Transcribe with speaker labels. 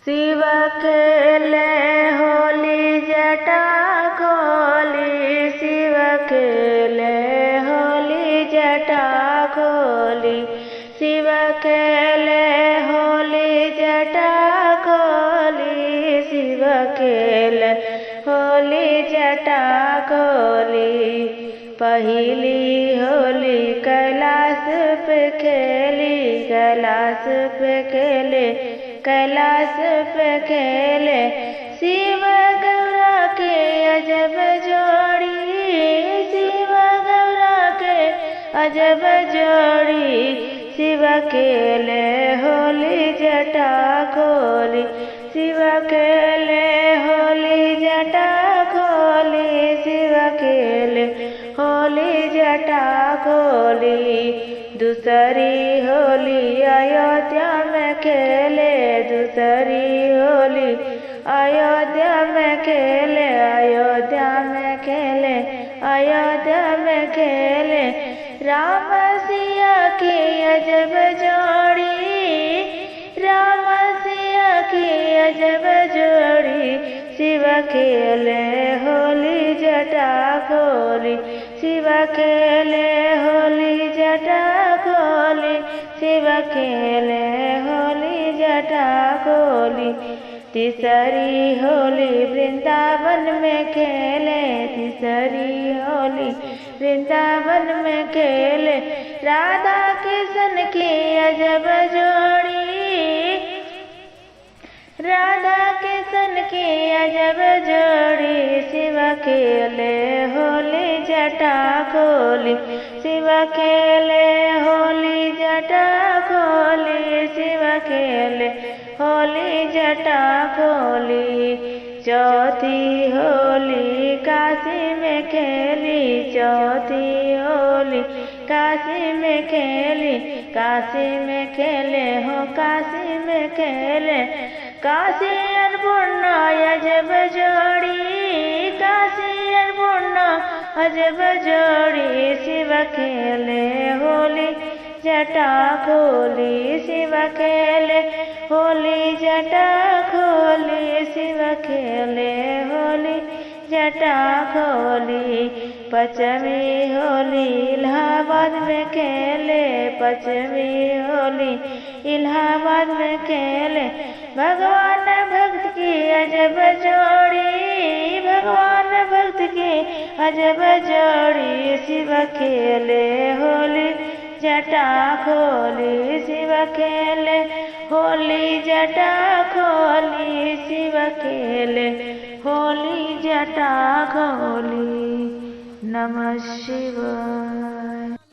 Speaker 1: शिव खेले होली जटा खोली, शिव खेले होली जटा खोली, शिव खेले होली जटा खोली, शिव खेले होली जटा खोली। पहली होली कैलाश पे खेली, कैलाश पे खेले, कैलाश पे खेले, शिव गौरा के अजब जोड़ी, शिव गौरा के अजब जोड़ी। शिव खेले होली जटा खोली, शिव खेले होली जटा खोली, शिव खेले होली जटा खोली। दूसरी होली अयोध्या में खेले, दूसरी होली अयोध्या में खेले, अयोध्या में खेले, अयोध्या में खेले, राम सिया की अजब जोड़ी, राम सिया की अजब जोड़ी। शिव खेले होली जटा खोली, शिव खेले होली जटा खोली, शिव खेले होली जटा खोली। तीसरी होली वृंदावन में खेले, तीसरी होली वृंदावन में खेले, राधा कृष्ण की अजब जोड़ी, राधा कृष्ण की अजब जोड़ी। शिव खेले होली जटा खोली, शिव खेले होली जटा खोली, शिव खेले होली जटा खोली। चौथी होली काशी में खेली, चौथी होली काशी में खेली, काशी में खेले हो काशी में खेले, काशी अन्नपूर्णा अजब जोड़ी, काशी अन्नपूर्णा अजब जोड़ी। शिव खेले होली जटा खोली, शिव खेले होली जटा खोली, शिव खेले होली जटा खोली। पचमी होली इलाहाबाद में खेले, पचमी होली इलाहाबाद में खेले, भगवान भक्त की अजब जोड़ी, भगवान भक्त की अजब जोड़ी। शिव खेले होली जटा खोली, शिव खेले होली जटा खोली, शिव खेले होली जटा खोली। नमः शिवाय।